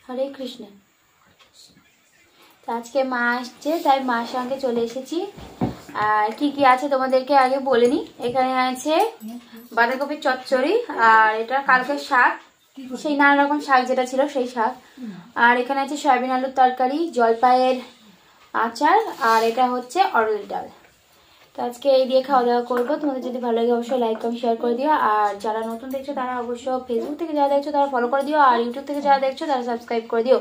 হরে কৃষ্ণ। তো আজকে মা আসছে, তাই মার সঙ্গে চলে এসেছি। আর কি কি আছে তোমাদেরকে আগে বলে নি। এখানে আছে বাঁধাকপির চচ্চড়ি, আর এটা কালকের শাক, সেই নানা রকম শাক যেটা ছিল সেই শাক। আর এখানে আছে সয়াবিন আলুর তরকারি, জলপাইয়ের আচার, আর এটা হচ্ছে অরল ডাল। তো আজকে এই দিয়ে খাওয়া দাওয়া করবো। তোমাদের যদি ভালো লাগে অবশ্যই লাইক কমেন্ট শেয়ার করে দিও। আর যারা নতুন দেখছো তারা অবশ্য ফেসবুক থেকে যারা দেখছো তারা ফলো করে দিও, আর ইউটিউব থেকে যারা দেখছো তারা সাবস্ক্রাইব করে দিও।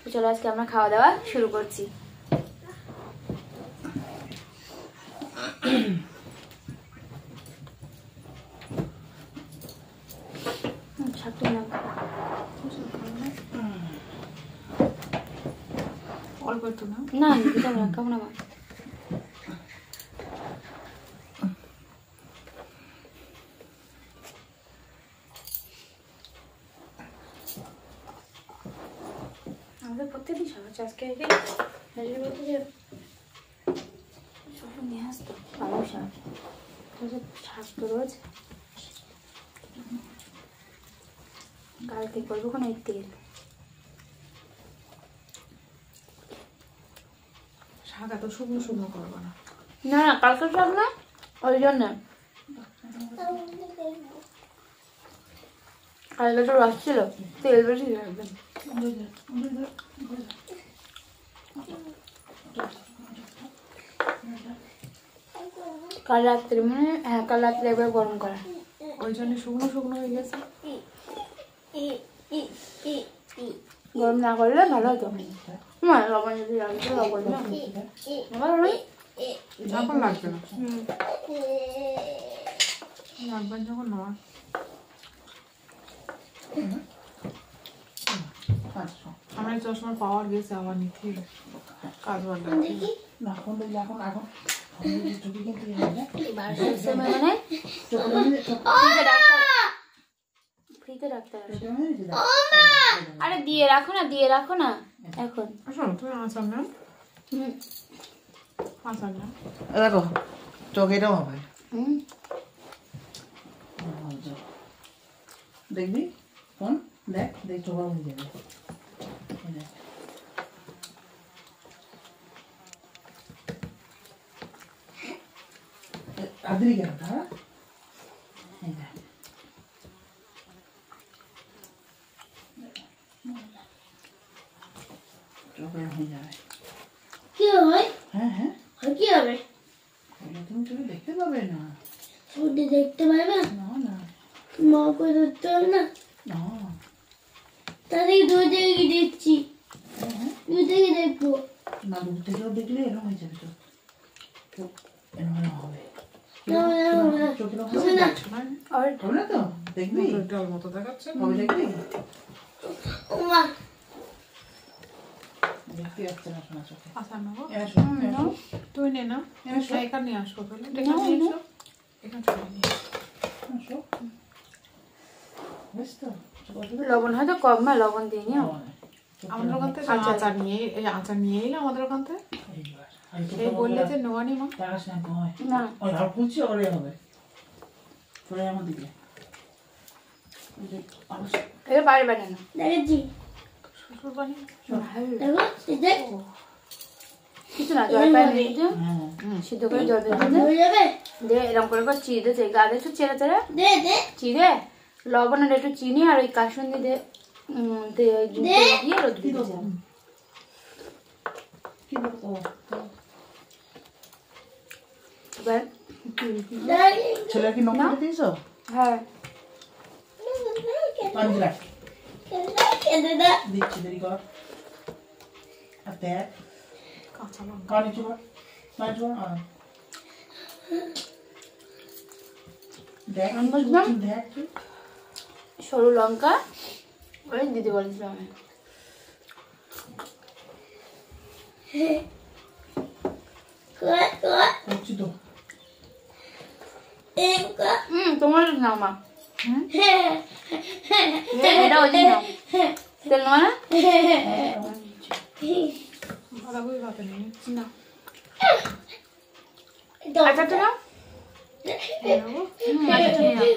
তো চলো আজকে আমরা খাওয়া দাওয়া শুরু করছি। অল্প একটু না, না দিতে না, কেমন আমার আমাদের প্রত্যেকদিন শাক আছে। আজকে বলতে যে সব নিয়ে আসতো পালং শাক, শাক তো রোজ কালকে করবো কোনো তেল। শাক এত শুকনো শুকনো করবো না। না না কালকে শাক না, ওই জন্য কালকে তো রস ছিল, তেল বেশি রাখবেন। কাল রাত্রে মানে হ্যাঁ কাল রাত্রে একবার গরম করা, ওই জন্য শুকনো শুকনো হয়ে গেছে। গরম না করলে ভালো হতো। লবণ যদি লাগতো লবণ যখন লাগবে না, লাগবেন যখন নেওয়া। আমার এই চশমার পাওয়ার গেছে, আবার নিতে কাজ বাড়বে। আরে দিয়ে রাখো না, দিয়ে রাখো না এখন। শোনো তুমি আচার না, আচার না দেখো চোখেটাও হবে। দেখবি ফোন দেখ দেখ চোখা হয়ে যাবে। আদরি কেন হ্যাঁ চোখে হয়ে যাবে। কি হয়? হ্যাঁ হ্যাঁ কি হবে? তুমি চোখে দেখতে পাবে না। ছুটি দেখতে পাবে না? না মা করে ধরতে হবে না? না তাহলে দূর থেকে কি দেখছি? দূর থেকে দেখবো না, দূর থেকেও দেখলে এরকম হয়ে যাবে। তো এরকম হবে হবে না তো দেখবি জল মতো দেখাচ্ছে। হবে দেখবি মা দেখতে যাচ্ছে না শোনা চোখে। আচার নেবো এসো তুই নে না, এখানে নিয়ে আসবো। তাহলে এখানে চলে নিয়ে এসো বুঝ তো লবণ হয়তো কম, মা লবণ দিয়ে নিও। আমাদের ওখান থেকে আচার নিয়ে এলো আমাদের ওখান থেকে। এই বললে যে নোয়ানি মা না ওই আর কুচি ওরে হবে চলে আমার দিকে এটা বাইরে বানানো দেখেছি শ্বশুর বাড়ি। কিছু না, জলপাই সিদ্ধ করে জল দিয়ে এরকম করে চিড়ে দিতে গা একটু চেড়ে চেড়ে চিড়ে লবণ আর একটু চিনি আর ওই কাসুন্দি দিয়ে রোদ দিতে এবার ছেলে কি নকল দিয়েছ? হ্যাঁ দিচ্ছি দেরি কর। আর দেখ কাঁচা লঙ্কা কানে চুপ দেখ দেখ সরু লঙ্কা ওই দিদি বলেছিলাম আমি। করছি তো তোমার নাও মা, এটা ওই নাও তেল নেওয়া না বাঁধাকপি ভাতে নিয়ে না আচারটা নাও। আচারটা নিয়ে নাও।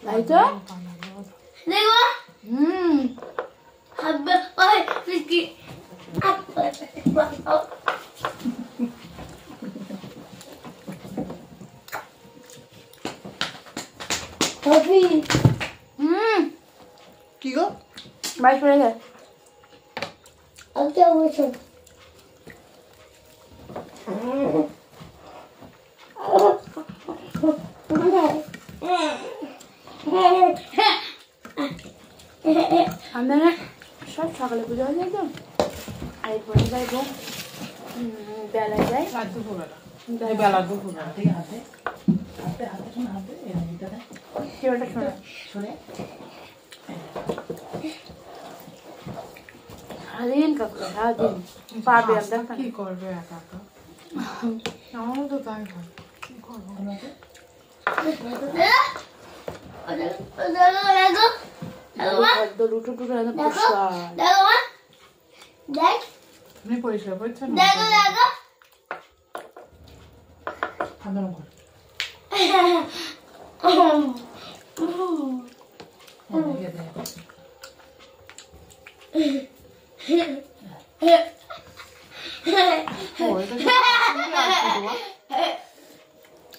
তাই তো কি গো বাইশ পড়ে গেছে আমরা সব সকালে পুজো হয়ে যায় তো আর এরপরে যাইব বেলায় যাই রাত দুপুরবেলা বেলা দুপুরবেলা হাতে হাতে হাতে শোন হাতে ভিতরে কেউটা শোনা শুনে সারাদিন কাকুরা সারাদিন পারবে আমরা কি করবে একা একা আমারও তো তাই হয় কি করবো লুটো টুটো পুষ্পার আমি পরিষ্কার পরিচ্ছন্ন আন্দোলন কর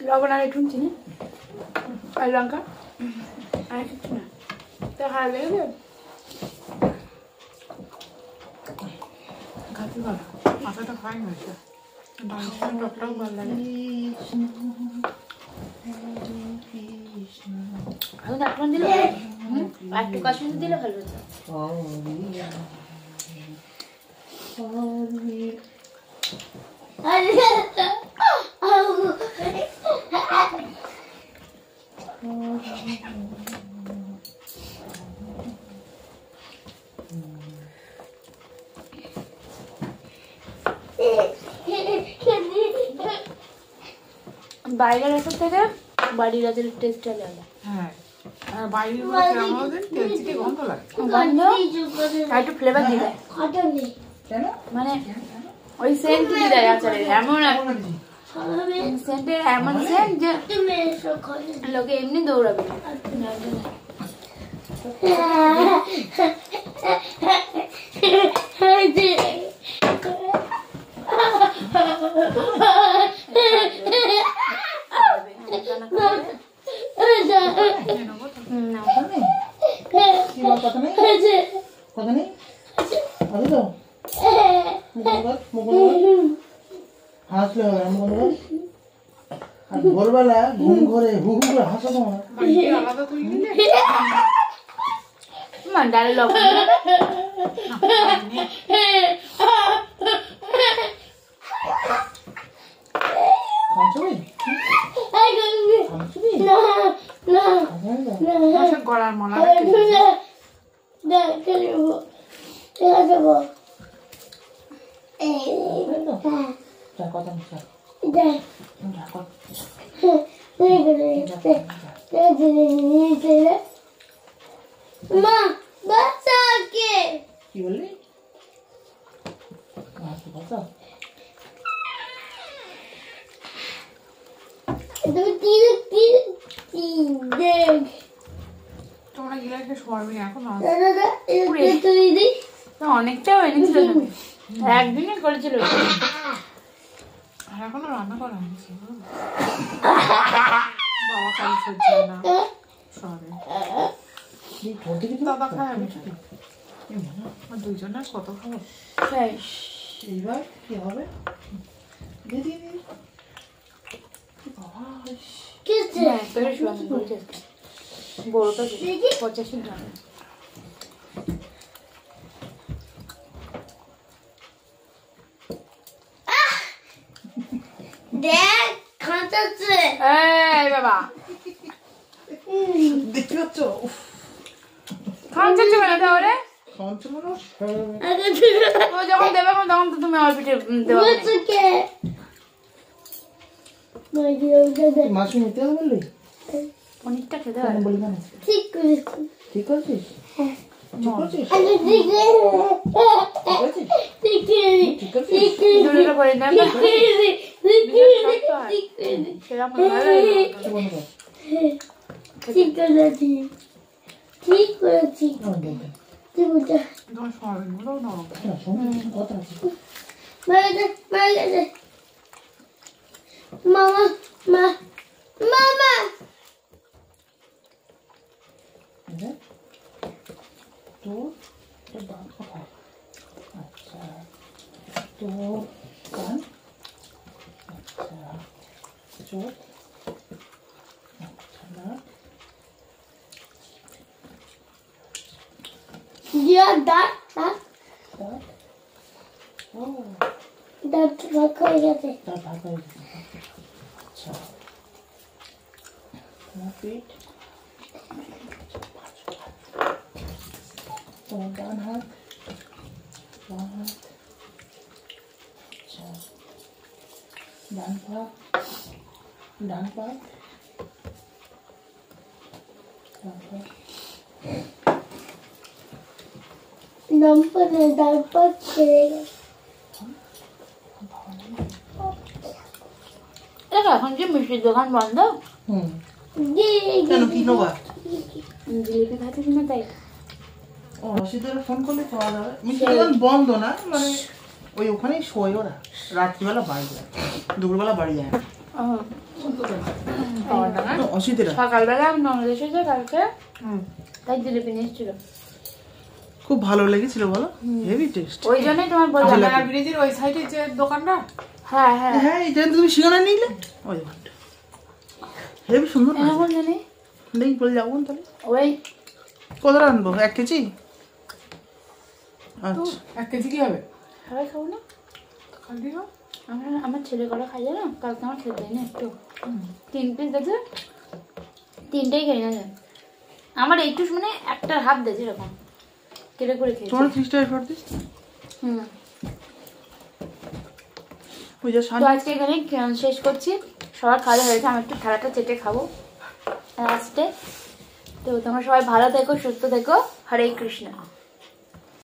লবণ আর একটু চিনি আর লঙ্কা আর কিছু না তো ভালো লেগে খাতে ভালো মাথাটা ফাইন হয়েছে টকটাও ভালো লাগে এখন এখন দিলে আর একটু কাশ্মীর দিলে ভালো হতো বাইরের রাতের থেকে বাড়ির রাতের টেস্ট আলাদা হ্যাঁ আর বাইরের আমাদের তেলচিটে গন্ধ লাগে গন্ধ আর একটু ফ্লেভার দিয়ে দেয় কেন মানে ওই সেন্ট দিয়ে দেয় আচারের এমন সেন্টের এমন সেন্ট যে লোকে এমনি দৌড়াবে কথা নেই কথা নেই আছে তো হাসলে হবে আমি কোনো আর ভোরবেলা ঘুম ঘরে হু হু করে হাসো তোমার আলাদা তুই নিলে ডালে লবণ গলার মলা কথা কি বললি কথা তোমরা গিয়ে একটা সরবি এখন অনেকটাও এনেছিল তুমি একদিনে করেছিল আর এখনো রান্না করা হয়েছে বাবা কাল সহ্য হয় না সরে দাদা খায় আমি আর দুইজনের কত খাবো এইবার কি হবে দিদি বড়টা 85 গ্রাম দেখ খাঁচাচ্ছে এই বাবা দেখতে পাচ্ছ খাঁচাচ্ছে কেন তাহলে খাওয়ান ছিল না তুমি যখন দেবে তখন তো তুমি আমার পিঠে দেবে মাসি নিতে হবে বললি পনিরটা খেতে হবে বলি কেন ঠিক করেছি ঠিক করছিস ঠিক করছিস ঠিক করেছি ঠিক করছিস জোরে করে দেন না সেরকম ভালো লাগে কি বলবো ঠিক করেছি ঠিক করেছি আমার বলতে ঠিক বলতে তোমার সয়াবিনগুলো নরম না শোন কথা আছে মামা মা মামা দেখ তোর তোর দাঁত কোথায় আচ্ছা তোর কান আচ্ছা চোখ আচ্ছা নাক দিয়া দাঁত দাঁত দাঁত ও দাঁত ভাগ হয়ে গেছে দাঁত ভাগ হয়ে গেছে আচ্ছা তোমার পেট তোমার ডান হাত বাম হাত আচ্ছা ডান পা ডান পা ডান পা নম্বরে তারপর ছেড়ে গেছে দেখো এখন যে মিষ্টির দোকান বন্ধ হুম কেন কি নেবা জিলিপি খাচ্ছিস না তাই ও রশিদের ফোন করলে পাওয়া যাবে মিষ্টির দোকান বন্ধ না মানে ওই ওখানেই শোয় ওরা রাত্রিবেলা বাড়ি যায় দুপুরবেলা বাড়ি যায় না অসিতেরা সকালবেলা ননদ এসেছে কালকে তাই জিলিপি নিয়ে এসেছিল খুব ভালো লেগেছিল বলো হেভি টেস্ট ওই জন্যই তোমার বললাম ঢাকা ব্রিজের ওই সাইডে যে দোকানটা হ্যাঁ হ্যাঁ হ্যাঁ এই জন্য তুমি শিখানা নিলে ওই দোকানটা হেভি সুন্দর না এরকম জানি নেই বলে যাবো তাহলে ওই কতটা আনবো 1 কেজি আচ্ছা 1 কেজি কি হবে সবাই খাবো না খালি না আমার ছেলে কটা খাই না কালকে আমার খেতে না একটু 3 পিস দেখে 3টাই খাই না যায় আমার একটু মানে একটা হাফ দিয়েছে এরকম কেটে করে খেয়েছি তোমার 3 স্টার ফর দিস হুম ওই যে তো আজকে এখানে শেষ করছি সবার খাওয়া হয়েছে আমি একটু থালাটা চেটে খাবো লাস্টে তো তোমরা সবাই ভালো থেকো সুস্থ থেকো হরে কৃষ্ণ